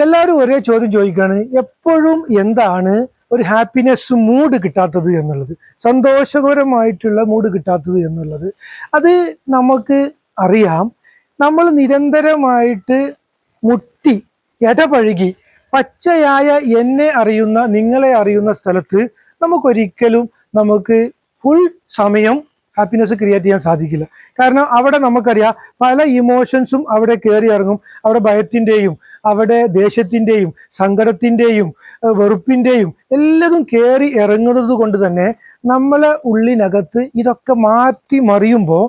എല്ലാവരും ഒരേ ചോദ്യം ചോദിക്കുകയാണ്, എപ്പോഴും എന്താണ് ഒരു ഹാപ്പിനെസ് മൂഡ് കിട്ടാത്തത് എന്നുള്ളത്, സന്തോഷകരമായിട്ടുള്ള മൂഡ് കിട്ടാത്തത് എന്നുള്ളത്. അത് നമുക്ക് അറിയാം. നമ്മൾ നിരന്തരമായിട്ട് മുട്ടി ഇടപഴകി പച്ചയായ എന്നെ അറിയുന്ന നിങ്ങളെ അറിയുന്ന സ്ഥലത്ത് നമുക്കൊരിക്കലും നമുക്ക് ഫുൾ സമയം ഹാപ്പിനെസ് ക്രിയേറ്റ് ചെയ്യാൻ സാധിക്കില്ല. കാരണം അവിടെ നമുക്കറിയാം പല ഇമോഷൻസും അവിടെ കയറി ഇറങ്ങും. അവിടെ ഭയത്തിൻ്റെയും അവിടെ ദേഷ്യത്തിൻ്റെയും സങ്കടത്തിൻ്റെയും വെറുപ്പിൻ്റെയും എല്ലാതും കയറി ഇറങ്ങുന്നത് കൊണ്ട് തന്നെ നമ്മളെ ഉള്ളിനകത്ത് ഇതൊക്കെ മാറ്റി മറിയുമ്പോൾ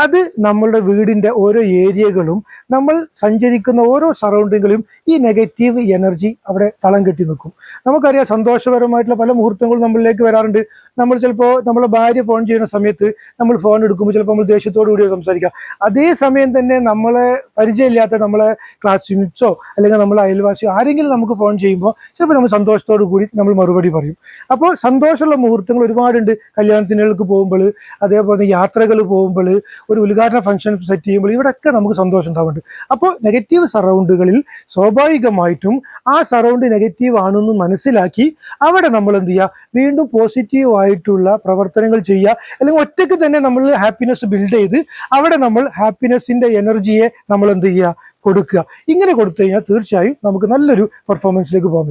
അത് നമ്മളുടെ വീടിൻ്റെ ഓരോ ഏരിയകളും നമ്മൾ സഞ്ചരിക്കുന്ന ഓരോ സറൗണ്ടിങ്ങിലും ഈ നെഗറ്റീവ് എനർജി അവിടെ തളം കെട്ടി നിൽക്കും. നമുക്കറിയാം സന്തോഷപരമായിട്ടുള്ള പല മുഹൂർത്തങ്ങളും നമ്മളിലേക്ക് വരാറുണ്ട്. നമ്മൾ ചിലപ്പോൾ നമ്മളെ ഭാര്യ ഫോൺ ചെയ്യുന്ന സമയത്ത് നമ്മൾ ഫോൺ എടുക്കുമ്പോൾ ചിലപ്പോൾ നമ്മൾ ദേഷ്യത്തോടു കൂടി സംസാരിക്കാം. അതേ സമയം തന്നെ നമ്മളെ പരിചയമില്ലാത്ത നമ്മളെ ക്ലാസ്മേറ്റ്സോ അല്ലെങ്കിൽ നമ്മളെ അയൽവാസിയോ ആരെങ്കിലും നമുക്ക് ഫോൺ ചെയ്യുമ്പോൾ ചിലപ്പോൾ നമ്മൾ സന്തോഷത്തോടു കൂടി നമ്മൾ മറുപടി പറയും. അപ്പോൾ സന്തോഷമുള്ള മുഹൂർത്തങ്ങൾ ഒരുപാടുണ്ട്. കല്യാണത്തിനുകൾക്ക് പോകുമ്പോൾ, അതേപോലെ യാത്രകൾ പോകുമ്പോൾ, ഒരു ഉദ്ഘാടന ഫംഗ്ഷൻ സെറ്റ് ചെയ്യുമ്പോൾ ഇവിടെയൊക്കെ നമുക്ക് സന്തോഷം ഉണ്ടാവുന്നുണ്ട്. അപ്പോൾ നെഗറ്റീവ് സറൗണ്ടുകളിൽ സ്വാഭാവികമായിട്ടും ആ സറൗണ്ട് നെഗറ്റീവ് ആണെന്ന് മനസ്സിലാക്കി അവിടെ നമ്മൾ എന്ത് ചെയ്യുക, വീണ്ടും പോസിറ്റീവ് ആയിട്ടുള്ള പ്രവർത്തനങ്ങൾ ചെയ്യുക. അല്ലെങ്കിൽ ഒറ്റയ്ക്ക് തന്നെ നമ്മൾ ഹാപ്പിനെസ് ബിൽഡ് ചെയ്ത് അവിടെ നമ്മൾ ഹാപ്പിനെസ്സിൻ്റെ എനർജിയെ നമ്മൾ എന്ത് ചെയ്യുക, കൊടുക്കുക. ഇങ്ങനെ കൊടുത്തു കഴിഞ്ഞാൽ തീർച്ചയായും നമുക്ക് നല്ലൊരു പെർഫോമൻസിലേക്ക് പോകാൻ പറ്റും.